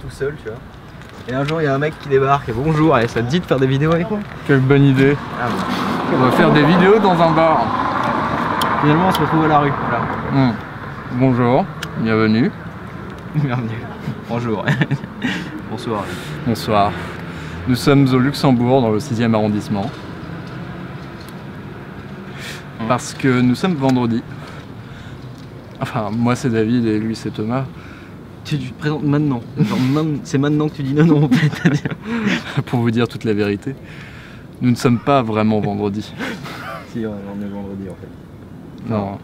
tout seul, tu vois. Et un jour, il y a un mec qui débarque et bonjour, et ça te dit de faire des vidéos avec moi? Quelle bonne idée. Ah bon. On va faire des vidéos dans un bar. Finalement, on se retrouve à la rue, voilà. Bonjour, bienvenue. Bienvenue. Bonjour. Bonsoir. Bonsoir. Nous sommes au Luxembourg, dans le 6e arrondissement. Parce que nous sommes vendredi. Enfin, moi c'est David et lui c'est Thomas. Tu te présentes maintenant. C'est maintenant que tu dis non en fait. Pour vous dire toute la vérité, nous ne sommes pas vraiment vendredi. Si, ouais, on est vendredi en fait. Non.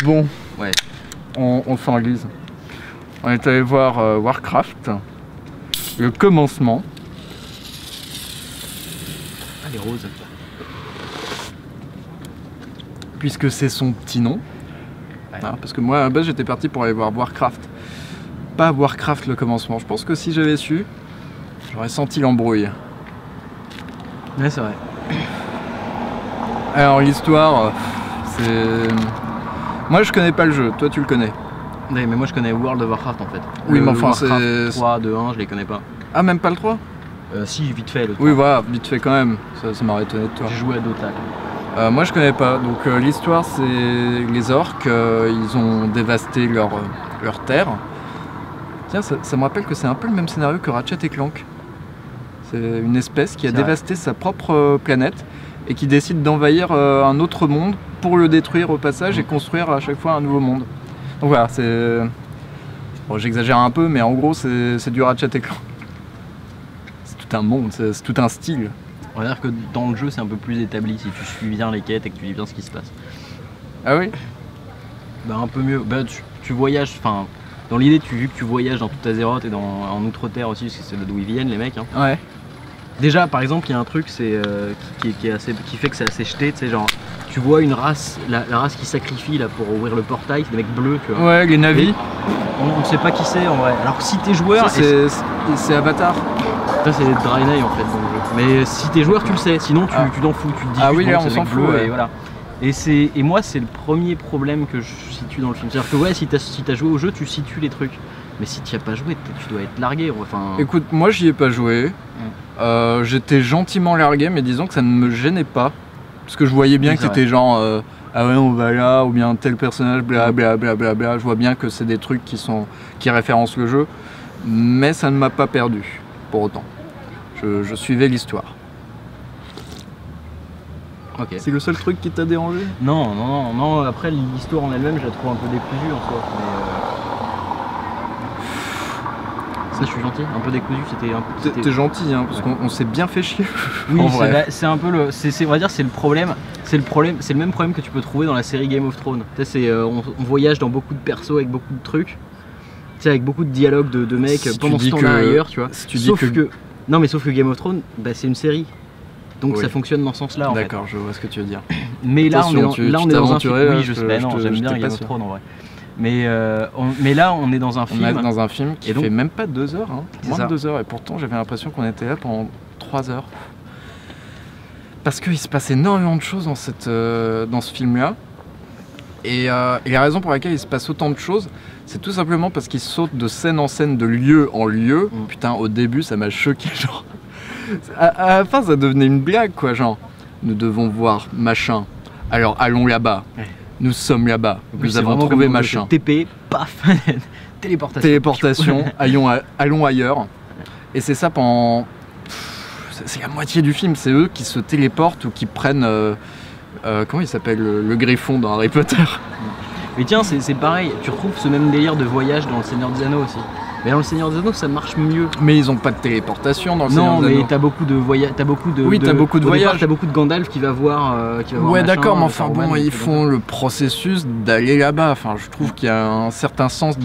Bon, ouais. On s'enlise. On est allé voir Warcraft, le commencement. Ah, les roses. Puisque c'est son petit nom. Ouais. Ah, parce que moi à la base j'étais parti pour aller voir Warcraft. Pas Warcraft le commencement. Je pense que si j'avais su, j'aurais senti l'embrouille. Ouais, c'est vrai. Alors l'histoire, c'est... Moi je connais pas le jeu, toi tu le connais. Ouais, mais moi je connais World of Warcraft en fait. Oui, mais enfin Warcraft c'est... 3, 2, 1, je les connais pas. Ah, même pas le 3 ? Si, vite fait le 3. Oui, voilà, vite fait quand même. Ça m'aurait étonné de toi. J'ai joué à Dota. Moi je connais pas. Donc l'histoire c'est les orques, ils ont dévasté leur terre. Tiens, ça me rappelle que c'est un peu le même scénario que Ratchet et Clank. C'est une espèce qui a dévasté sa propre planète et qui décide d'envahir un autre monde pour le détruire au passage et construire à chaque fois un nouveau monde. Donc voilà, c'est... Bon, j'exagère un peu, mais en gros c'est du Ratchet et Clank. C'est tout un monde, c'est tout un style. On va dire que dans le jeu c'est un peu plus établi si tu suis bien les quêtes et que tu lis bien ce qui se passe. Ah oui? Bah un peu mieux. Bah tu voyages, enfin... Dans l'idée, vu que tu voyages dans toute Azeroth et en Outre-Terre aussi, parce que c'est d'où ils viennent les mecs. Hein. Ouais. Déjà, par exemple, il y a un truc c'est qui fait que c'est assez jeté, tu sais, genre, tu vois une race, la race qui sacrifie là pour ouvrir le portail, c'est des mecs bleus, tu vois. Ouais, les navis. On sait pas qui c'est en vrai. Alors que si t'es joueur, c'est Avatar. Ça c'est Draenei en fait dans le jeu. Mais si t'es joueur, tu le sais. Sinon, tu t'en fous, tu te dis. Ah oui, là, on s'en fout. Ouais. Et voilà. Et moi, c'est le premier problème que je situe dans le film. C'est-à-dire que ouais, si t'as joué au jeu, tu situes les trucs. Mais si tu as pas joué, tu dois être largué. Enfin... Écoute, moi j'y ai pas joué. J'étais gentiment largué, mais disons que ça ne me gênait pas. Parce que je voyais bien que c'était genre ah ouais, on va là, ou bien tel personnage, blablabla. Je vois bien que c'est des trucs qui référencent le jeu. Mais ça ne m'a pas perdu, pour autant. Je suivais l'histoire. Okay. C'est le seul truc qui t'a dérangé? Non, après l'histoire en elle-même, je la trouve un peu décousue en soi. Mais ça, je suis gentil, un peu décousu, c'était... T'es gentil, hein, parce qu'on s'est bien fait chier. Oui, c'est un peu le... on va dire c'est le même problème que tu peux trouver dans la série Game of Thrones. Tu sais, on voyage dans beaucoup de persos avec beaucoup de trucs. Tu sais, avec beaucoup de dialogues de mecs si pendant ce temps-là ailleurs, tu vois. Si tu dis que... Non, mais sauf que Game of Thrones, bah, c'est une série. Donc ça fonctionne dans ce sens-là en fait. D'accord, je vois ce que tu veux dire. Mais là, on est dans un film. Oui, je sais, j'aime bien Game of Thrones en vrai. Mais là, on est dans un film. On est dans un film qui fait même pas 2 heures, hein. Moins de 2 heures. Et pourtant, j'avais l'impression qu'on était là pendant 3 heures. Parce qu'il se passe énormément de choses dans ce film-là. Et la raison pour laquelle il se passe autant de choses, c'est tout simplement parce qu'il saute de scène en scène, de lieu en lieu. Putain, au début, ça m'a choqué, genre... À la fin, ça devenait une blague, quoi, genre. Nous devons voir machin. Alors, allons là-bas. Ouais. Nous sommes là-bas. Nous avons trouvé machin. TP, paf, téléportation. Téléportation, allons ailleurs. Et c'est ça pendant... C'est la moitié du film, c'est eux qui se téléportent ou qui prennent... comment il s'appelle le griffon dans Harry Potter. Mais tiens, c'est pareil, tu retrouves ce même délire de voyage dans Le Seigneur des Anneaux aussi. Mais dans Le Seigneur des Anneaux, ça marche mieux. Mais ils ont pas de téléportation dans Le Seigneur des Anneaux. Non, mais t'as beaucoup de voyages. T'as beaucoup de voyages. T'as beaucoup de Gandalf qui va voir. Ouais, d'accord, mais enfin bon, ils font le processus d'aller là-bas. Enfin, je trouve qu'il y a un certain sens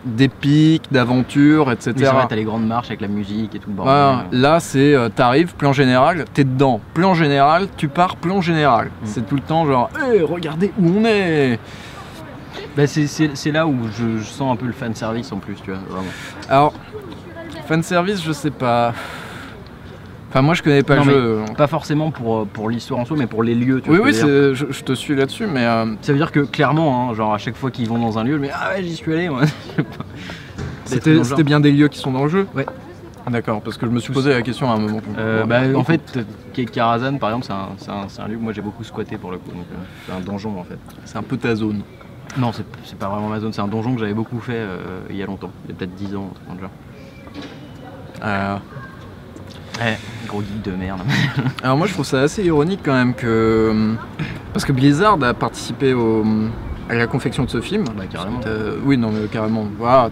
d'épique, d'aventure, etc. Oui, c'est vrai, t'as les grandes marches avec la musique et tout le bordel. Voilà, là, c'est t'arrives, plan général, t'es dedans. Plan général, tu pars, plan général. C'est tout le temps genre, hey, regardez où on est. Bah c'est là où je sens un peu le fanservice en plus, tu vois, vraiment. Alors, fanservice, je sais pas. Enfin, moi je connais pas le jeu. Pas forcément pour l'histoire en soi, mais pour les lieux, tu vois. Oui, je te suis là-dessus, mais. Ça veut dire que clairement, hein, genre à chaque fois qu'ils vont dans un lieu, mais ah ouais, j'y suis allé, moi. C'était bien des lieux qui sont dans le jeu? Ouais. D'accord, parce que je me suis posé la question à un moment. En fait, Karazhan par exemple, c'est un lieu que moi j'ai beaucoup squatté pour le coup, donc c'est un donjon en fait. C'est un peu ta zone. Non, c'est pas vraiment ma zone, c'est un donjon que j'avais beaucoup fait il y a longtemps, il y a peut-être 10 ans, un truc genre. Ouais, gros geek de merde. Alors moi je trouve ça assez ironique quand même que... Parce que Blizzard a participé à la confection de ce film. Bah carrément. Oui, non mais carrément. Voilà,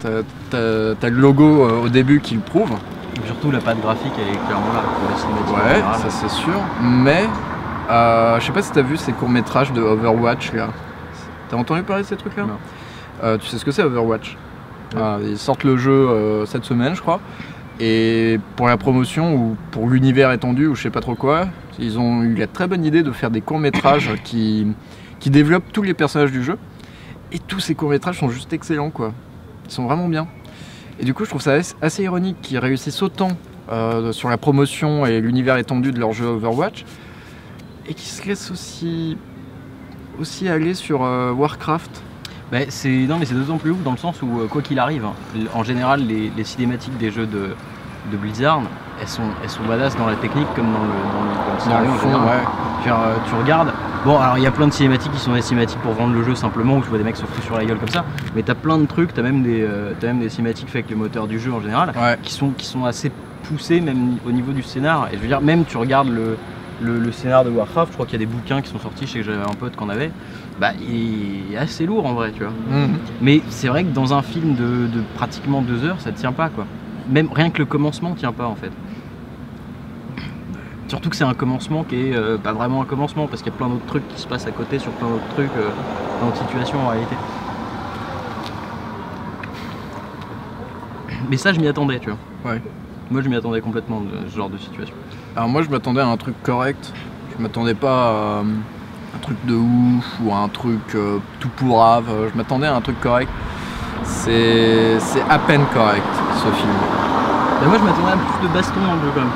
t'as le logo au début qui le prouve. Et surtout la patte graphique elle est clairement là pour la cinématique. Ouais, ça c'est sûr. Mais je sais pas si t'as vu ces courts-métrages de Overwatch là. T'as entendu parler de ces trucs là? Non. Tu sais ce que c'est Overwatch? Ils sortent le jeu cette semaine je crois. Et pour la promotion ou pour l'univers étendu ou je sais pas trop quoi, ils ont eu la très bonne idée de faire des courts-métrages qui développent tous les personnages du jeu. Et tous ces courts-métrages sont juste excellents quoi. Ils sont vraiment bien. Et du coup je trouve ça assez ironique qu'ils réussissent autant sur la promotion et l'univers étendu de leur jeu Overwatch et qu'ils se laissent aussi aller sur Warcraft. Bah, c'est d'autant plus ouf dans le sens où quoi qu'il arrive, en général les cinématiques des jeux de Blizzard, elles sont badass dans la technique comme dans le scénario en général. Ouais. Tu regardes, bon alors il y a plein de cinématiques qui sont des cinématiques pour vendre le jeu simplement, où tu vois des mecs se foutre sur la gueule comme ça, mais t'as plein de trucs, t'as même des cinématiques faites avec le moteur du jeu en général, ouais. qui sont assez poussées même au niveau du scénar, et je veux dire même tu regardes le scénar de Warcraft, je crois qu'il y a des bouquins qui sont sortis, je sais que j'avais un pote qu'on avait, bah il est assez lourd en vrai tu vois. Mais c'est vrai que dans un film de pratiquement 2 heures ça tient pas quoi. Même rien que le commencement tient pas en fait. Surtout que c'est un commencement qui est pas vraiment un commencement parce qu'il y a plein d'autres trucs qui se passent à côté sur plein d'autres trucs, plein d'autres situations en réalité. Mais ça je m'y attendais tu vois. Ouais. Moi je m'y attendais complètement de ce genre de situation. Alors moi je m'attendais à un truc correct, je m'attendais pas à un truc de ouf ou à un truc tout pourrave, je m'attendais à un truc correct. C'est à peine correct ce film. Bah moi je m'attendais à plus de bastons dans le jeu quand même,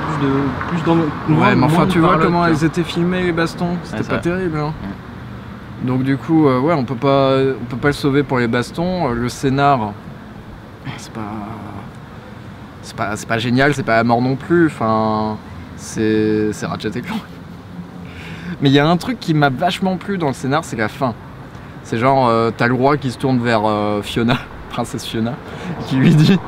plus dans le... Ouais mais enfin tu vois comment elles étaient filmées les bastons, c'était pas terrible hein. Donc du coup ouais on peut pas le sauver pour les bastons, le scénar c'est pas génial, c'est pas la mort non plus, enfin c'est Ratchet & Clank. Mais il y a un truc qui m'a vachement plu dans le scénar, c'est la fin. C'est genre t'as le roi qui se tourne vers Fiona, princesse Fiona, qui lui dit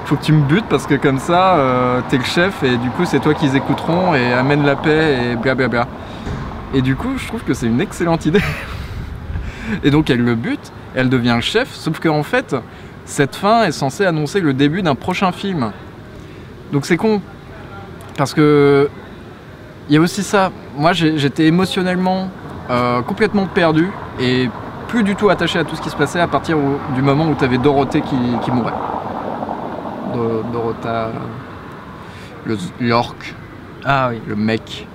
faut que tu me butes parce que comme ça t'es le chef et du coup c'est toi qu'ils écouteront et amène la paix et blablabla. Et du coup je trouve que c'est une excellente idée. Et donc elle le bute, elle devient le chef, sauf qu'en fait cette fin est censée annoncer le début d'un prochain film. Donc c'est con. Parce que il y a aussi ça, moi j'étais émotionnellement complètement perdu et plus du tout attaché à tout ce qui se passait à partir du moment où tu avais Dorothée qui mourait. Dorota, l'orc, ah oui, le mec.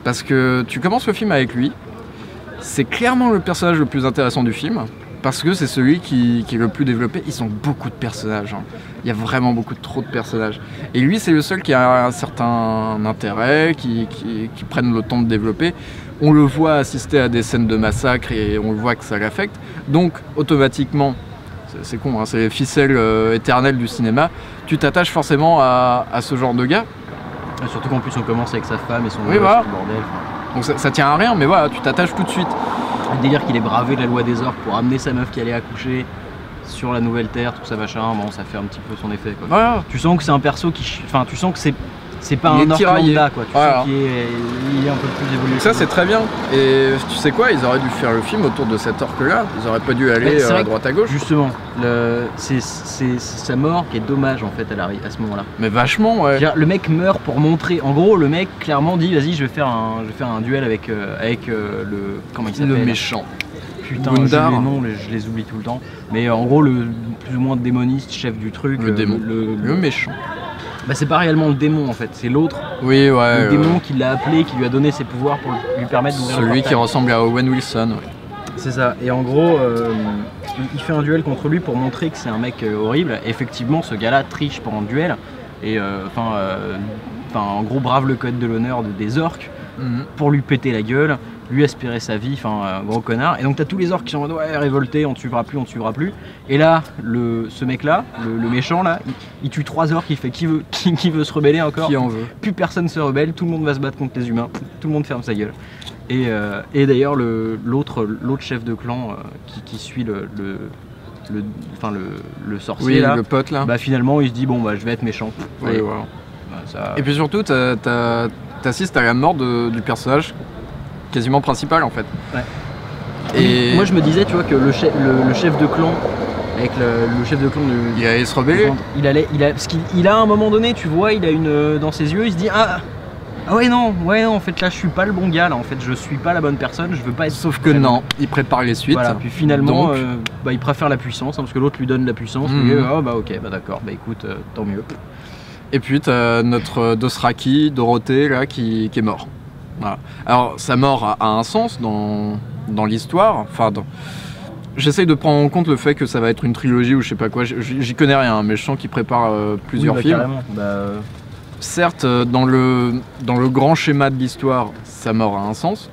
Parce que tu commences le film avec lui, c'est clairement le personnage le plus intéressant du film, parce que c'est celui qui est le plus développé. Ils ont beaucoup de personnages, hein. Il y a vraiment trop de personnages. Et lui c'est le seul qui a un certain intérêt, qui prennent le temps de développer. On le voit assister à des scènes de massacre et on le voit que ça l'affecte. Donc automatiquement, c'est con, hein, c'est les ficelles éternelles du cinéma, tu t'attaches forcément à ce genre de gars. Et surtout qu'en plus on commence avec sa femme et son oui, voilà. Bordel. Donc ça tient à rien, mais voilà, tu t'attaches tout de suite. Le délire qu'il ait bravé la loi des orques pour amener sa meuf qui allait accoucher sur la nouvelle terre, tout ça machin, bon ça fait un petit peu son effet quoi. Voilà. Tu sens que c'est un perso qui... Enfin tu sens que c'est pas un orc lambda quoi, tu sens qu'il est un peu plus évolué. Donc ça c'est très bien, et tu sais quoi, ils auraient dû faire le film autour de cet orc là, ils auraient pas dû aller à droite à gauche. Justement, c'est sa mort qui est dommage en fait à ce moment là. Mais vachement ouais. Le mec meurt pour montrer, en gros le mec clairement dit vas-y je vais faire un duel avec le... Comment il s'appelle ? Le méchant. Putain, les noms, je les oublie tout le temps. Mais en gros, le plus ou moins démoniste, chef du truc. Le démon. Le méchant. Bah, c'est pas réellement le démon en fait, c'est l'autre. Oui, ouais. Le démon qui l'a appelé, qui lui a donné ses pouvoirs pour lui permettre d'ouvrir le portail. Celui qui ressemble à Owen Wilson, oui. C'est ça. Et en gros, il fait un duel contre lui pour montrer que c'est un mec horrible. Et effectivement, ce gars-là triche pendant le duel. Et en gros, brave le code de l'honneur des orques pour lui péter la gueule. lui aspirait sa vie, enfin gros connard. Et donc t'as tous les orques qui sont en mode ouais révoltés, on te suivra plus. Et là, ce mec là, le méchant là, il tue 3 orques, il fait qui veut se rebeller encore. Qui en veut. Plus personne se rebelle, tout le monde va se battre contre les humains, tout le monde ferme sa gueule. Et d'ailleurs l'autre chef de clan qui suit le sorcier oui, là, le pote là. Bah finalement il se dit bon bah je vais être méchant. Oui, Et, voilà. bah, ça... Et puis surtout t'assistes à la mort du personnage quasiment principal en fait. Ouais. Et moi je me disais tu vois que le chef de clan avec le chef de clan il allait se rebeller. Parce qu'il a à un moment donné tu vois il a dans ses yeux il se dit ah ouais non en fait là je suis pas le bon gars là en fait je suis pas la bonne personne je veux pas être. Sauf que non, il prépare les suites. Voilà, puis finalement donc... il préfère la puissance parce que l'autre lui donne la puissance. Oh bah ok bah d'accord bah écoute tant mieux. Et puis t'as notre Dothraki, Dorothée là qui est mort. Voilà. Alors sa mort a un sens dans l'histoire. Enfin, j'essaye de prendre en compte le fait que ça va être une trilogie ou je sais pas quoi. J'y connais rien, mais je sens qu'il prépare plusieurs films. Certes, dans le grand schéma de l'histoire, sa mort a un sens.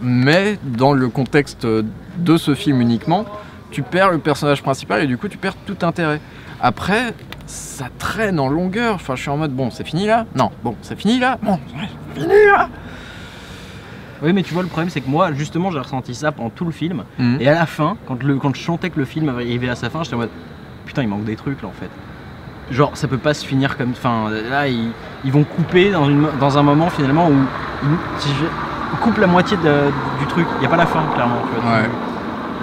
Mais dans le contexte de ce film uniquement, tu perds le personnage principal et du coup tu perds tout intérêt. Après, ça traîne en longueur. Enfin, je suis en mode bon, c'est fini là ? Non, bon, c'est fini là ? Bon, c'est fini là ! Oui, mais tu vois, le problème, c'est que moi, justement, j'ai ressenti ça pendant tout le film. Et à la fin, quand je sentais que le film arrivait à sa fin, j'étais en mode putain, il manque des trucs là en fait. Genre, ça peut pas se finir comme. Enfin, là, ils vont couper dans un moment finalement où ils coupent la moitié du truc. Il n'y a pas la fin, clairement. Tu vois, ouais.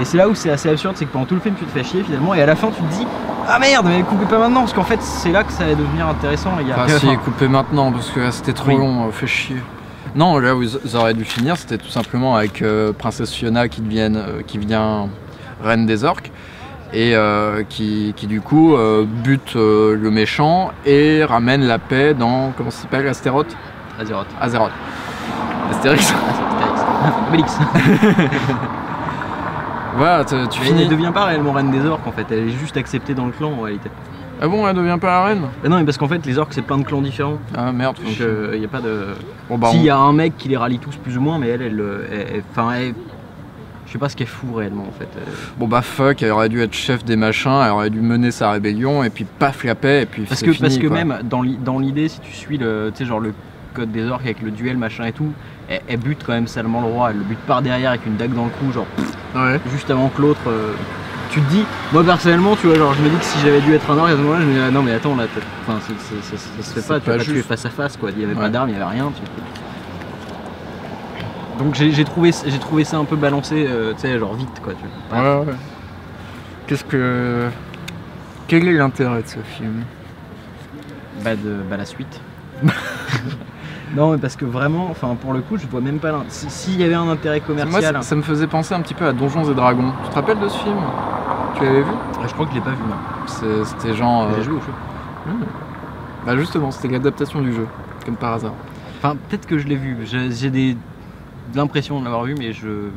Et c'est là où c'est assez absurde, c'est que pendant tout le film, tu te fais chier finalement, et à la fin, tu te dis ah merde, mais coupez pas maintenant, parce qu'en fait, c'est là que ça va devenir intéressant, les gars. Enfin, si, coupez maintenant, parce que là, c'était trop long, fait chier. Non, là où ils auraient dû finir, c'était tout simplement avec Princesse Fiona qui devient reine des orques et qui du coup bute le méchant et ramène la paix dans, comment ça s'appelle, Azeroth. Astérix. Obélix. Voilà, tu finis. Elle ne devient pas réellement reine des orques en fait, elle est juste acceptée dans le clan en réalité. Ah bon, elle devient pas la reine ? Non, mais parce qu'en fait, les orques c'est plein de clans différents. Ah merde. Donc il n'y a pas de. Bon, bah, si, il y a un mec qui les rallie tous plus ou moins, mais elle je sais pas ce qu'elle fout réellement en fait. Bon bah fuck, elle aurait dû être chef des machins, elle aurait dû mener sa rébellion et puis paf la paix et puis parce c'est que fini, parce que quoi. même dans l'idée, si tu suis le code des orques avec le duel machin et tout, elle bute quand même salement le roi, elle le bute par derrière avec une dague dans le cou, genre ouais. Juste avant que l'autre. Tu te dis, moi personnellement, tu vois, genre je me dis que si j'avais dû être un orque à ce moment-là, je me dis ah, non mais attends là, enfin ça se fait pas, tu vas pas tuer face à face quoi, il y avait pas d'armes, il y avait rien. Donc j'ai trouvé ça un peu balancé, tu sais, genre vite quoi. Tu vois. Ouais. Quel est l'intérêt de ce film ? La suite. Non mais parce que vraiment, enfin pour le coup, je vois même pas s'il y avait un intérêt commercial. Moi, ça me faisait penser un petit peu à Donjons et Dragons. Tu te rappelles de ce film ? Tu l'avais vu ? Je crois que je l'ai pas vu moi. C'était genre. J'ai joué au jeu. Bah justement, c'était l'adaptation du jeu, comme par hasard. Enfin peut-être que je l'ai vu. J'ai l'impression de l'avoir vu, mais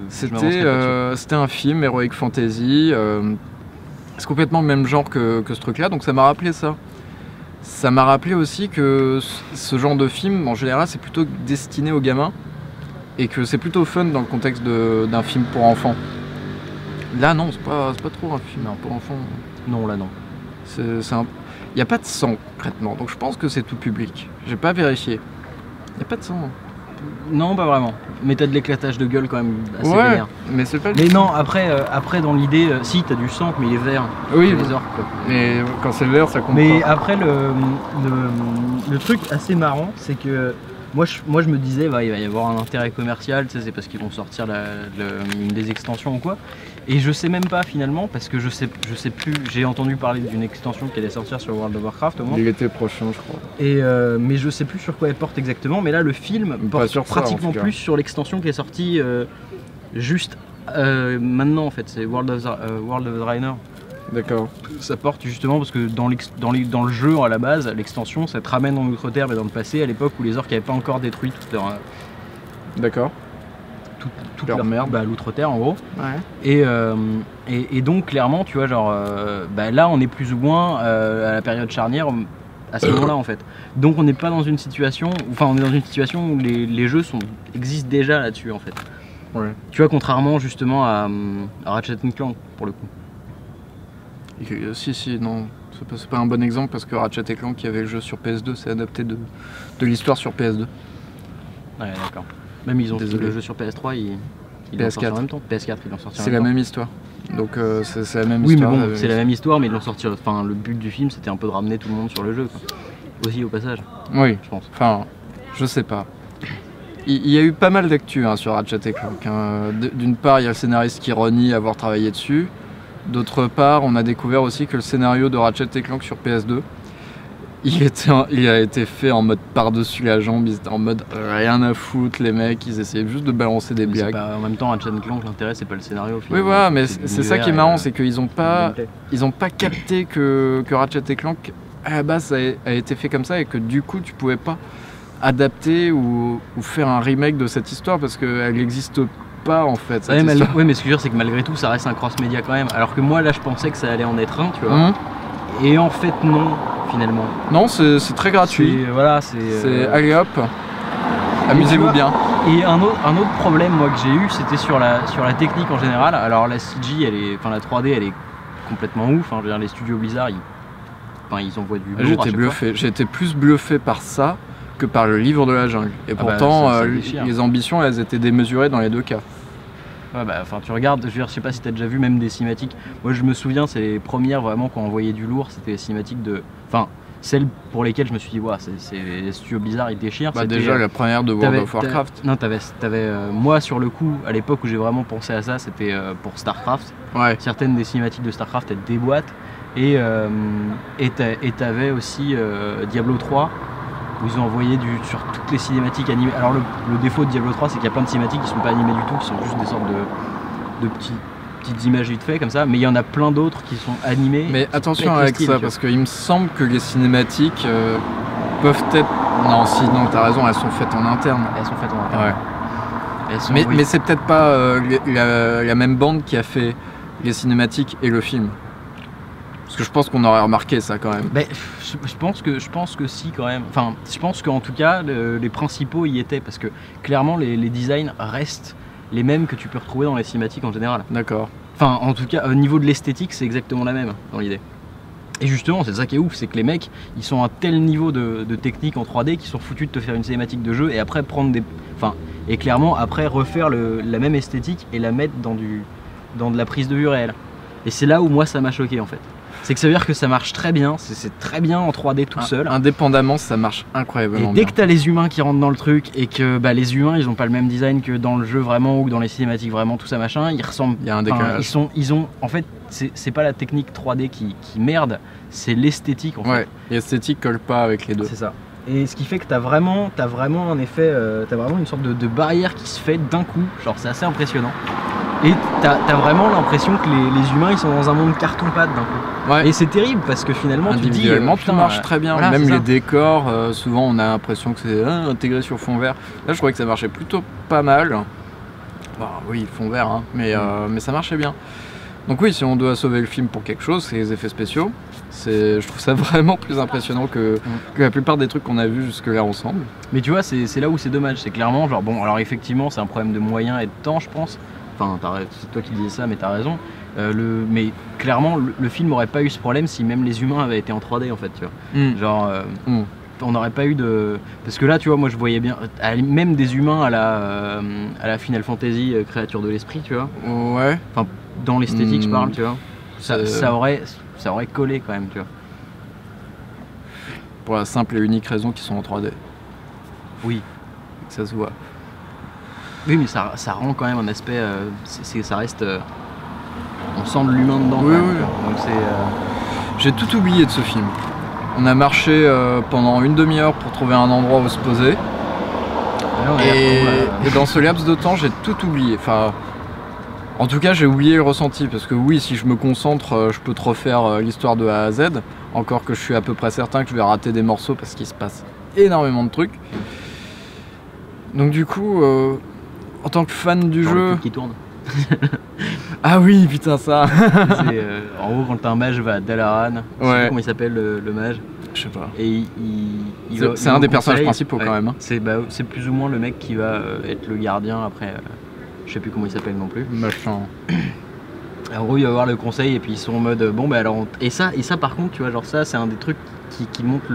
c'était un film Heroic Fantasy. C'est complètement le même genre que ce truc-là, donc ça m'a rappelé ça. Ça m'a rappelé aussi que ce genre de film, en général, c'est plutôt destiné aux gamins et que c'est plutôt fun dans le contexte d'un film pour enfants. Là, non, c'est pas trop un film pour enfants. Non, là, non. Il n'y a pas de sang, concrètement, donc je pense que c'est tout public. J'ai pas vérifié. Il n'y a pas de sang. Non, pas vraiment. Mais t'as de l'éclatage de gueule quand même assez vénère. Mais c'est pas. Mais non, après dans l'idée, si t'as du sang, mais il est vert. Oui. Les orques. Quoi. Mais quand c'est vert, ça compte. Mais après le truc assez marrant, c'est que moi je me disais, il va y avoir un intérêt commercial, tu sais, c'est parce qu'ils vont sortir une des extensions ou quoi. Et je sais même pas finalement, parce que je sais plus. J'ai entendu parler d'une extension qui allait sortir sur World of Warcraft au moins. L'été prochain, je crois. Et mais je sais plus sur quoi elle porte exactement. Mais là, le film porte pratiquement plus sur l'extension qui est sortie juste maintenant en fait. C'est World of Draenor. D'accord. Ça porte justement parce que dans le jeu à la base, l'extension, ça te ramène en Outre-Terre, mais dans le passé, à l'époque où les orques n'avaient pas encore détruit toute leur. D'accord. Toute leur merde, l'Outre-Terre en gros. Ouais. Et donc clairement, tu vois, genre là on est plus ou moins à la période charnière à ce moment-là en fait. Donc on n'est pas dans une situation, enfin on est dans une situation où les jeux existent déjà là-dessus en fait. Ouais. Tu vois, contrairement justement à Ratchet Clank pour le coup. Si, non, c'est pas un bon exemple parce que Ratchet Clank qui avait le jeu sur PS2, c'est adapté de l'histoire sur PS2. Ouais, d'accord. Même ils ont fait le jeu sur PS3, ils l'ont sorti en même temps. PS4, ils l'ont sorti en même temps. C'est la même histoire. Donc c'est la même histoire. Oui, mais bon, c'est la même histoire, mais ils l'ont sorti. Enfin, le but du film, c'était un peu de ramener tout le monde sur le jeu, quoi. Aussi au passage. Oui, je pense. Enfin, je sais pas. Il y a eu pas mal d'actu sur Ratchet Clank. D'une part, il y a le scénariste qui renie avoir travaillé dessus. D'autre part, on a découvert aussi que le scénario de Ratchet Clank sur PS2, il a été fait en mode par-dessus la jambe, ils étaient en mode rien à foutre, les mecs, ils essayaient juste de balancer des blagues. En même temps, Ratchet Clank, l'intérêt, c'est pas le scénario. Oui, voilà, mais c'est ça qui est marrant, c'est qu'ils ont pas capté que Ratchet Clank, à la base, a été fait comme ça et que du coup, tu pouvais pas adapter ou faire un remake de cette histoire parce qu'elle n'existe pas en fait. Ouais, mais ce que je veux dire, c'est que malgré tout, ça reste un cross-média quand même. Alors que moi, là, je pensais que ça allait en être un, tu vois. Et en fait, non, finalement. Non, c'est très gratuit. Voilà, allez hop, amusez-vous bien. Et un autre problème, moi, que j'ai eu, c'était sur la technique en général. Alors, la CG, la 3D, elle est complètement ouf. Hein. Je veux dire, les studios Blizzard, ils envoient du lourd. J'étais bluffé. J'ai été plus bluffé par ça que par le livre de la jungle. Et pourtant, les ambitions, elles étaient démesurées dans les deux cas. Ouais, tu regardes, je sais pas si t'as déjà vu même des cinématiques. Moi, je me souviens, c'est les premières vraiment qu'on envoyait du lourd, c'était les cinématiques enfin, celles pour lesquelles je me suis dit, c'est les studios Blizzard, ils déchirent. Déjà, la première de World of Warcraft. Non, t'avais moi, sur le coup, à l'époque où j'ai vraiment pensé à ça, c'était pour Starcraft. Ouais. Certaines des cinématiques de Starcraft, elles déboîtent. Et t'avais aussi Diablo 3, où ils ont envoyé sur toutes les cinématiques animées. Alors le défaut de Diablo 3, c'est qu'il y a plein de cinématiques qui sont pas animées du tout, qui sont juste des sortes de petites images vite fait comme ça, mais il y en a plein d'autres qui sont animées. Mais attention avec ça, parce qu'il me semble que les cinématiques peuvent être... Non, t'as raison, elles sont faites en interne. Elles sont faites en interne. Ouais. Mais c'est peut-être pas la même bande qui a fait les cinématiques et le film. Parce que je pense qu'on aurait remarqué ça quand même. Je pense que si quand même. Enfin, je pense qu'en tout cas, les principaux y étaient. Parce que clairement, les designs restent les mêmes que tu peux retrouver dans les cinématiques en général. D'accord. Enfin, en tout cas, au niveau de l'esthétique, c'est exactement la même dans l'idée. Et justement, c'est ça qui est ouf, c'est que les mecs, ils sont à un tel niveau de technique en 3D qu'ils sont foutus de te faire une cinématique de jeu et après prendre des... Enfin, et clairement, après refaire la même esthétique et la mettre dans de la prise de vue réelle. Et c'est là où moi, ça m'a choqué en fait. C'est que ça veut dire que ça marche très bien, c'est très bien en 3D tout seul. Indépendamment, ça marche incroyablement bien. Et dès que t'as les humains qui rentrent dans le truc et que les humains ils ont pas le même design que dans le jeu vraiment ou dans les cinématiques vraiment, tout ça machin, ils ressemblent. Il y a un décalage. Ils ont en fait, c'est pas la technique 3D qui merde, c'est l'esthétique en fait. Ouais, l'esthétique colle pas avec les deux. C'est ça. Et ce qui fait que t'as vraiment un effet, t'as vraiment une sorte de barrière qui se fait d'un coup, genre c'est assez impressionnant. Et t'as vraiment l'impression que les humains ils sont dans un monde carton-pâte d'un coup. Ouais. Et c'est terrible parce que finalement individuellement tout marche très bien. Voilà, même les décors, souvent on a l'impression que c'est intégré sur fond vert. Là je trouvais que ça marchait plutôt pas mal. Oui, fond vert, hein, mais ça marchait bien. Donc oui, si on doit sauver le film pour quelque chose, c'est les effets spéciaux. Je trouve ça vraiment plus impressionnant que la plupart des trucs qu'on a vus jusque-là ensemble. Mais tu vois, c'est là où c'est dommage. C'est clairement, genre bon, alors effectivement c'est un problème de moyens et de temps je pense. Enfin, c'est toi qui disais ça, mais t'as raison. Mais clairement, le film n'aurait pas eu ce problème si même les humains avaient été en 3D en fait, tu vois. Genre, on n'aurait pas eu de... Parce que là, tu vois, moi je voyais bien, même des humains à la Final Fantasy créature de l'esprit, tu vois. Ouais. Enfin, dans l'esthétique, je parle, tu vois. Ça aurait collé quand même, tu vois. Pour la simple et unique raison qu'ils sont en 3D. Oui. Ça se voit. Oui, mais ça rend quand même un aspect. Ça reste. On sent de l'humain dedans. Oui, oui. Donc c'est. J'ai tout oublié de ce film. On a marché pendant une demi-heure pour trouver un endroit où se poser. Et dans ce laps de temps, j'ai tout oublié. Enfin, en tout cas, j'ai oublié le ressenti. Parce que oui, si je me concentre, je peux te refaire l'histoire de A à Z. Encore que je suis à peu près certain que je vais rater des morceaux parce qu'il se passe énormément de trucs. Donc du coup. En tant que fan du jeu... qui tourne. Ah oui, putain, ça. En gros, quand un mage va à Dalaran, je sais pas comment il s'appelle le mage. Je sais pas. Et c'est un des personnages principaux quand même. Hein. C'est plus ou moins le mec qui va être le gardien après. Je sais plus comment il s'appelle non plus. Machin. En gros, il va voir le conseil et puis ils sont en mode bon, bah alors. Et ça par contre, tu vois, genre ça, c'est un des trucs qui montre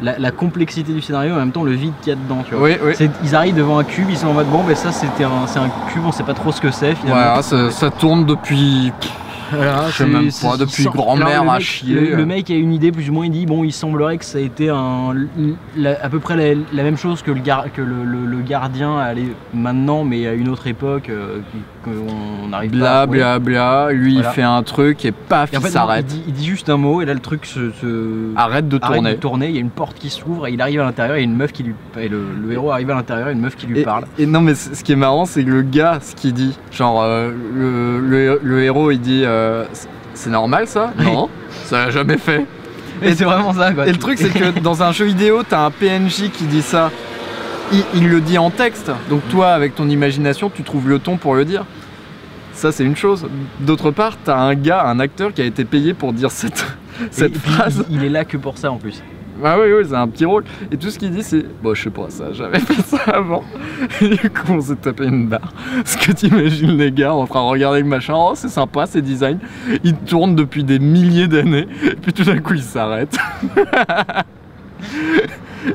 la complexité du scénario et en même temps le vide qu'il y a dedans, tu vois. Oui. Ils arrivent devant un cube, ils sont en mode bon, bah ça c'est un cube, on sait pas trop ce que c'est finalement. Voilà, ça tourne depuis. Voilà, je sais même pas, depuis grand-mère à chier. Le mec a une idée plus ou moins, il dit bon, il semblerait que ça a été à peu près la même chose que le gardien allait maintenant, mais à une autre époque qu'on n'arrive pas à trouver. Bla, lui il fait un truc et paf, et en fait, il s'arrête. Il dit juste un mot et là le truc arrête de tourner. Il y a une porte qui s'ouvre et il arrive à l'intérieur, il y a une meuf qui lui... Et le héros arrive à l'intérieur, il y a une meuf qui lui parle. Et non mais ce qui est marrant, c'est que le gars, ce qu'il dit, genre le héros il dit c'est normal ça? Non, ça l'a jamais fait. Et c'est vraiment ça quoi. Et le truc c'est que dans un jeu vidéo, t'as un PNJ qui dit ça, il le dit en texte, donc toi avec ton imagination tu trouves le ton pour le dire. Ça c'est une chose. D'autre part, t'as un acteur qui a été payé pour dire cette phrase. Il est là que pour ça en plus. Ah oui, c'est un petit rôle. Et tout ce qu'il dit, c'est bon, je sais pas, ça, j'avais fait ça avant. Et du coup, on s'est tapé une barre. Parce que t'imagines les gars en train de regarder le machin, oh, c'est sympa, c'est design. Ils tournent depuis des milliers d'années. Et puis tout d'un coup, ils s'arrêtent.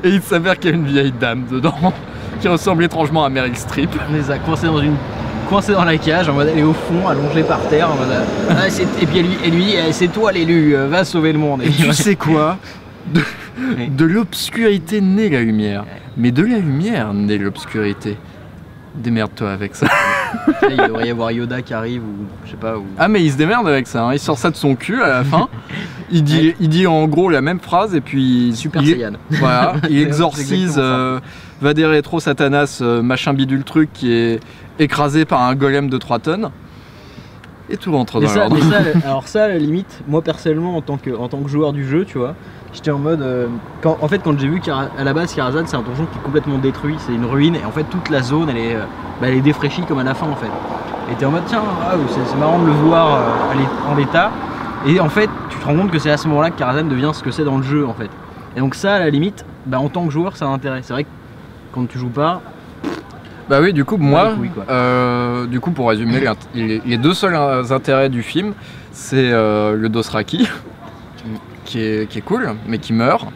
Et il s'avère qu'il y a une vieille dame dedans qui ressemble étrangement à Meryl Streep. On les a coincés dans la cage, en mode elle est au fond, allongée par terre. En mode, et puis lui, c'est toi l'élu, va sauver le monde. Et tu sais quoi? De l'obscurité naît la lumière, mais de la lumière naît l'obscurité. Démerde-toi avec ça. Là, il devrait y avoir Yoda qui arrive ou je sais pas. Ah mais il se démerde avec ça, hein. Il sort ça de son cul à la fin. Il dit en gros la même phrase et puis Super Saiyan. Voilà, il exorcise Vader Retro Satanas machin bidule truc qui est écrasé par un golem de 3 tonnes. Et tout rentre dans l'ordre. Alors ça, à la limite, moi personnellement en tant que joueur du jeu, tu vois, j'étais en mode quand j'ai vu qu'à la base Karazhan c'est un donjon qui est complètement détruit, c'est une ruine et en fait toute la zone elle est défraîchie comme à la fin en fait. Et t'es en mode tiens, c'est marrant de le voir en l'état. Et en fait tu te rends compte que c'est à ce moment-là que Karazhan devient ce que c'est dans le jeu en fait. Et donc ça à la limite, en tant que joueur ça a intérêt. C'est vrai que quand tu joues pas. Bah oui, du coup, moi, du coup, pour résumer, les deux seuls intérêts du film, c'est le Dothraki, qui est cool, mais qui meurt,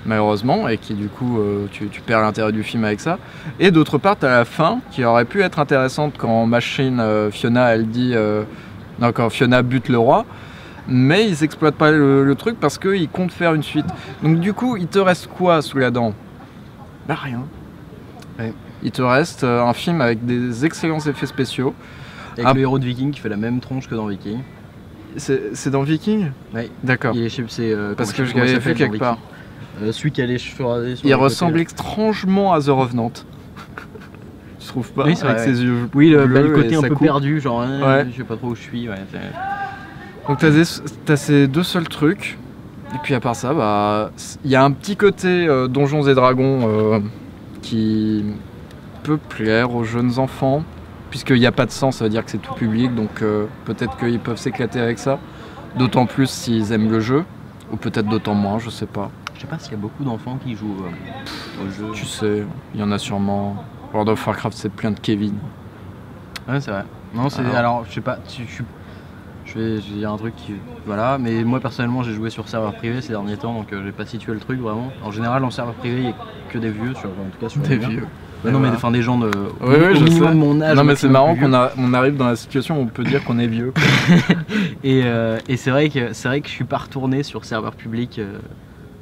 malheureusement, et qui, du coup, tu perds l'intérêt du film avec ça. Et d'autre part, t'as la fin, qui aurait pu être intéressante quand Fiona, elle dit, quand Fiona bute le roi, mais ils exploitent pas le truc parce qu'ils comptent faire une suite. Donc, du coup, il te reste quoi sous la dent? Bah, rien. Ouais. Il te reste un film avec des excellents effets spéciaux. Avec le héros de Viking qui fait la même tronche que dans Viking. C'est dans Viking? Oui. D'accord. Parce que je l'avais fait quelque part. Celui qui a les cheveux rasés. Il ressemble étrangement à The Revenant. Tu trouves pas? Oui, avec ses yeux bleus, le côté un peu perdu, genre je sais pas trop où je suis. Ouais, donc t'as ces deux seuls trucs. Et puis à part ça, il y a un petit côté Donjons et Dragons qui peut plaire aux jeunes enfants, puisqu'il n'y a pas de sang, ça veut dire que c'est tout public, donc peut-être qu'ils peuvent s'éclater avec ça, d'autant plus s'ils aiment le jeu, ou peut-être d'autant moins, je sais pas. Je sais pas s'il y a beaucoup d'enfants qui jouent au jeu. Tu sais, il y en a sûrement. World of Warcraft, c'est plein de Kevin. Ouais, c'est vrai. Non, alors je sais pas, je vais dire un truc qui... Voilà, mais moi personnellement j'ai joué sur serveur privé ces derniers temps, donc j'ai pas situé le truc vraiment. En général en serveur privé il n'y a que des vieux, en tout cas sur des vieux. Bah non, mais enfin des gens de au minimum de mon âge. Non mais c'est marrant qu'on arrive dans la situation où on peut dire qu'on est vieux. Et c'est vrai que je suis pas retourné sur serveur public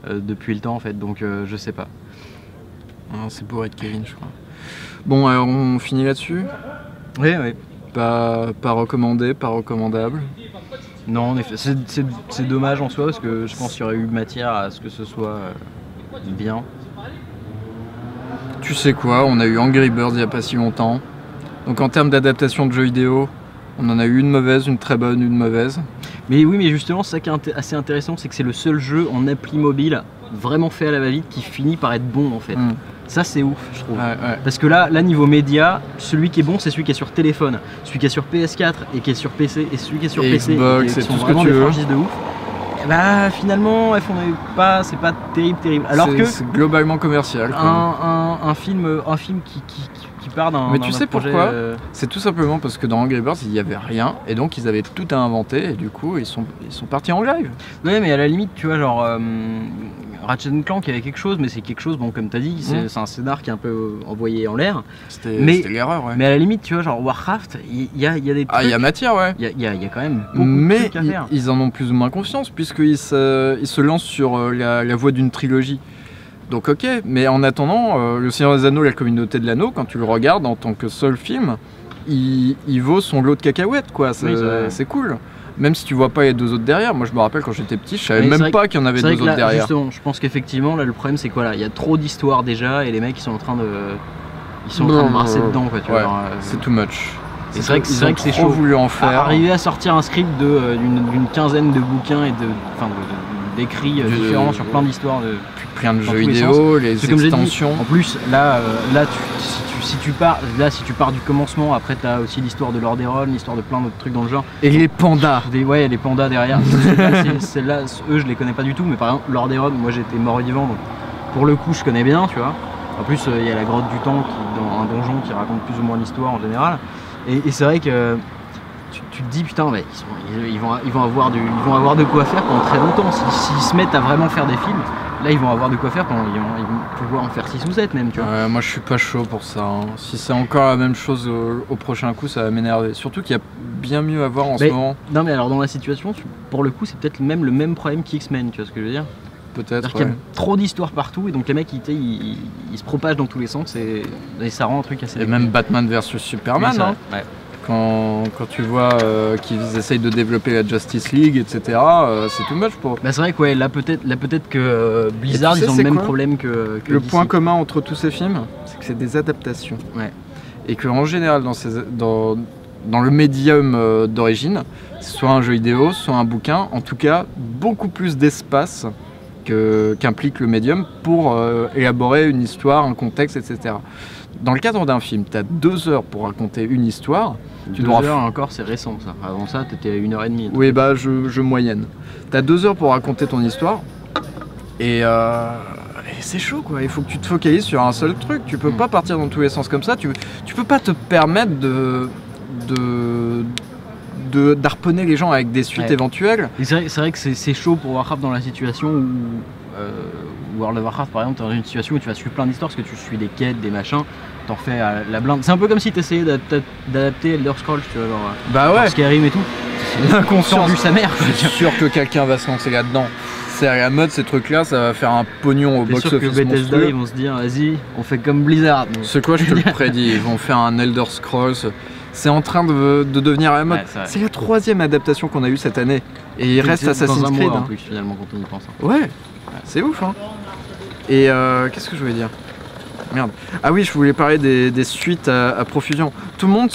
depuis le temps en fait, donc je sais pas. C'est pour être Kevin je crois. Bon alors on finit là-dessus. Oui. Pas recommandé, pas recommandable. Non en effet, c'est dommage en soi parce que je pense qu'il y aurait eu matière à ce que ce soit bien. Tu sais quoi, on a eu Angry Birds il n'y a pas si longtemps. Donc en termes d'adaptation de jeux vidéo, on en a eu une mauvaise, une très bonne, une mauvaise. Mais oui, mais justement, ça qui est assez intéressant, c'est que c'est le seul jeu en appli mobile vraiment fait à la va-vite qui finit par être bon en fait. Ça c'est ouf, je trouve. Ouais. Parce que là, niveau média, celui qui est bon, c'est celui qui est sur téléphone, celui qui est sur PS4 et qui est sur PC, et celui qui est sur PC, Xbox, qui et sont tout ce vraiment que tu des veux. franchises de ouf. Et bah finalement, elles font pas, c'est pas terrible. Alors que c'est globalement commercial. un film qui part d'un. Mais tu sais projet, pourquoi C'est tout simplement parce que dans Angry Birds il y avait rien et donc ils avaient tout à inventer et du coup ils sont partis en live. Ouais, mais à la limite, tu vois, genre Ratchet & Clank, il y avait quelque chose, mais c'est quelque chose, bon, comme t'as dit, c'est un scénar qui est un peu envoyé en l'air. C'était l'erreur, ouais. Mais à la limite, tu vois, genre Warcraft, il y a des trucs. Ah, il y a matière, ouais. Il y a quand même beaucoup de trucs à faire. Mais ils en ont plus ou moins confiance puisqu'ils se lancent sur la voie d'une trilogie. Donc ok, mais en attendant, Le Seigneur des Anneaux, la communauté de l'anneau, quand tu le regardes en tant que seul film, il vaut son lot de cacahuètes, quoi. C'est cool. Même si tu vois pas les deux autres derrière. Moi je me rappelle quand j'étais petit, je savais même pas qu'il y en avait deux autres derrière. Justement, je pense qu'effectivement là le problème c'est quoi là, il y a trop d'histoires déjà et les mecs ils sont en train de brasser dedans, quoi, tu vois. C'est too much. C'est vrai que c'est chaud. Voulu en faire. Arriver à sortir un script d'une quinzaine de bouquins et d'écrits différents sur plein d'histoires plein de jeux vidéo, les extensions. En plus, si tu pars du commencement, après t'as aussi l'histoire de Lordaeron, l'histoire de plein d'autres trucs dans le genre. Et les pandas. Les pandas derrière. Celles-là, eux, je les connais pas du tout, mais par exemple, Lordaeron, moi j'étais mort-vivant, donc pour le coup, je connais bien, tu vois. En plus, il y a la grotte du temps, dans un donjon qui raconte plus ou moins l'histoire en général. Et c'est vrai que tu te dis putain, mais ils vont avoir de quoi faire pendant très longtemps. S'ils se mettent à vraiment faire des films, là ils vont avoir de quoi faire pendant, ils vont pouvoir en faire 6 ou 7 même, tu vois. Moi je suis pas chaud pour ça. Si c'est encore la même chose au prochain coup, ça va m'énerver. Surtout qu'il y a bien mieux à voir en ce moment. Non mais alors dans la situation, pour le coup c'est peut-être même le même problème qu'X-Men, tu vois ce que je veux dire. Peut-être. Il y a trop d'histoires partout et donc les mecs ils se propagent dans tous les sens et ça rend un truc assez. Et même Batman vs Superman. Oui, ouais. Quand tu vois qu'ils essayent de développer la Justice League, etc., c'est too much pour. Bah c'est vrai que ouais, là peut-être que Blizzard ils ont le même problème que le DC. point commun entre tous ces films, c'est que c'est des adaptations. Ouais. Et qu'en général dans le médium d'origine, soit un jeu vidéo, soit un bouquin, en tout cas beaucoup plus d'espace qu'implique le médium pour élaborer une histoire, un contexte, etc. Dans le cadre d'un film, tu as 2 heures pour raconter une histoire. 2 heures encore, c'est récent ça. Avant ça, t'étais à 1h30. Oui, bah je moyenne. Tu as 2 heures pour raconter ton histoire. Et c'est chaud, quoi. Il faut que tu te focalises sur un seul truc. Tu peux pas partir dans tous les sens comme ça. Tu peux pas te permettre d'harponner les gens avec des suites éventuelles. C'est vrai que c'est chaud pour Warcraft dans la situation où World of Warcraft par exemple, t'es dans une situation où tu vas suivre plein d'histoires parce que tu suis des quêtes, des machins, t'en fais à la blinde. C'est un peu comme si t'essayais d'adapter Elder Scrolls, tu vois, genre bah ouais. Skyrim et tout. L'inconscient vu sa mère. Je suis sûr que quelqu'un va se lancer là-dedans. C'est à la mode ces trucs-là, ça va faire un pognon au box-office. Sûr que Bethesda ils vont se dire vas-y, on fait comme Blizzard. C'est quoi, je te le prédis, ils vont faire un Elder Scrolls. C'est en train de devenir à la mode. Ouais, c'est la 3e adaptation qu'on a eue cette année. Et il reste Assassin's Creed. En plus, finalement, quand on y pense. Ouais, c'est ouf, hein. Et qu'est-ce que je voulais dire? Merde. Ah oui, je voulais parler des suites à profusion. Tout le monde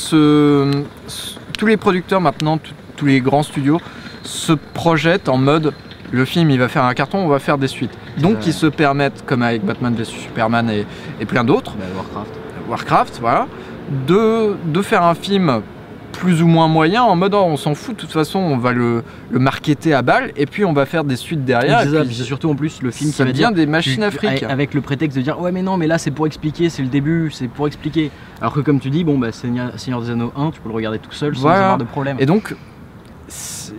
tous les producteurs maintenant, tous les grands studios se projettent en mode le film il va faire un carton, on va faire des suites. Donc ils se permettent, comme avec Batman vs Superman et plein d'autres, Warcraft, voilà, de faire un film plus ou moins moyen en mode on s'en fout, de toute façon on va le marketer à balle et puis on va faire des suites derrière. C'est surtout en plus le film qui va dire des machines à fric. Avec le prétexte de dire ouais mais non mais là c'est pour expliquer, c'est le début, c'est pour expliquer. Alors que comme tu dis, bon bah Seigneur des Anneaux 1, tu peux le regarder tout seul sans avoir de problème. Et donc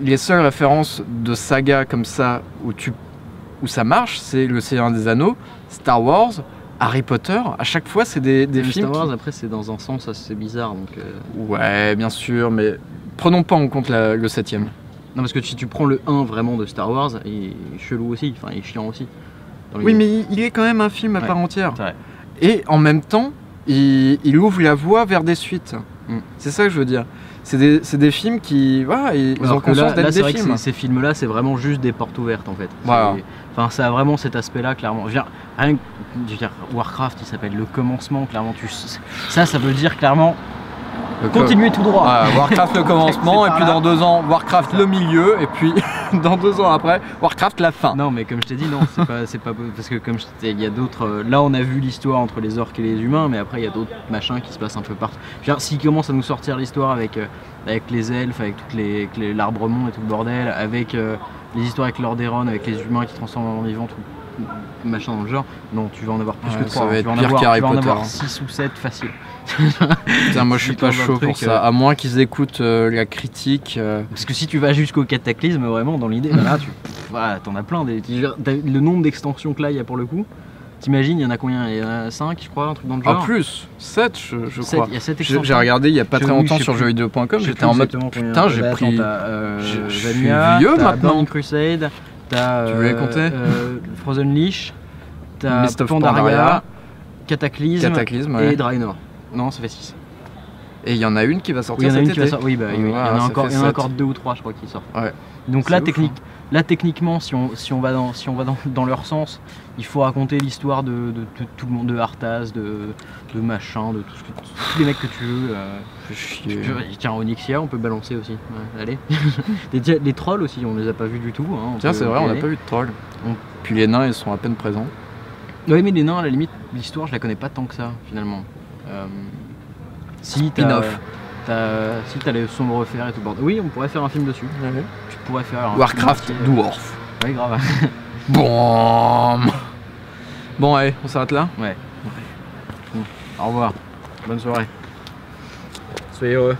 les seules références de saga comme ça où ça marche, c'est le Seigneur des Anneaux, Star Wars, Harry Potter, à chaque fois c'est des films. Star Wars après c'est dans un sens assez bizarre donc. Ouais bien sûr, mais prenons pas en compte le 7ème. Non parce que si tu prends le 1 vraiment de Star Wars, il est chelou aussi, enfin il est chiant aussi. Oui mais il est quand même un film à part entière. C'est vrai. Et en même temps, il ouvre la voie vers des suites. C'est ça que je veux dire. C'est des films qui, voilà, ils ont conscience d'être des films. Ces films-là, c'est vraiment juste des portes ouvertes en fait. Voilà. Enfin, ça a vraiment cet aspect-là, clairement. Je veux dire, Warcraft, il s'appelle Le Commencement, clairement. Ça veut dire clairement Continuez tout droit. Warcraft le commencement, et puis dans 2 ans, Warcraft le milieu, et puis dans 2 ans après, Warcraft la fin. Non, mais comme je t'ai dit, non, c'est pas parce que comme je t'ai, il y a d'autres. Là, on a vu l'histoire entre les orques et les humains, mais après, il y a d'autres machins qui se passent un peu partout. Je veux dire, s'ils commencent à nous sortir l'histoire avec les elfes, avec l'arbremont et tout le bordel, avec les histoires avec Lordaeron, avec les humains qui transforment en vivants, tout machin dans le genre, non, tu vas en avoir plus que 3. Ça va être pire qu'Harry Potter. Tu vas en avoir 6 ou 7 facile. Putain, moi je suis pas chaud pour ça, à moins qu'ils écoutent la critique. Parce que si tu vas jusqu'au cataclysme, vraiment, dans l'idée, là, t'en as plein. Le nombre d'extensions que là, il y a pour le coup. T'imagines, il y en a combien? Il y en a 5, je crois, un truc dans le genre. Ah, plus 7, je crois. Il y a 7 extensions. J'ai regardé il y a pas très longtemps sur jeuxvideo.com, j'étais en mode putain, j'ai pris. Je suis vieux maintenant. Burning Crusade, t'as tu veux les compter Frozen Leash, t'as Mist of Pandaria, Cataclysme ouais. et Draenor. Non, ça fait 6. Et il y en a une qui va sortir cet été. Oui, bah, il y en a encore 2 ou 3, je crois, qui sortent. Ouais. Donc là, techniquement, si on va dans leur sens, il faut raconter l'histoire de tout le monde, de Arthas, de machin, de tous les mecs que tu veux. Tiens, Onyxia, on peut balancer aussi. Ouais, allez. Les trolls aussi, on les a pas vus du tout. Hein, tiens, c'est vrai, on n'a pas vu de trolls. Puis les nains, ils sont à peine présents. Oui, mais les nains, à la limite, l'histoire, je la connais pas tant que ça, finalement. Si Spin-off. Si t'as les sombres fers et tout le bordel. Oui, on pourrait faire un film dessus. Ouais. Tu pourrais faire un Warcraft Dwarf. Ouais, grave. Bon, allez, on s'arrête là. Ouais. Au revoir. Bonne soirée. Soyez heureux.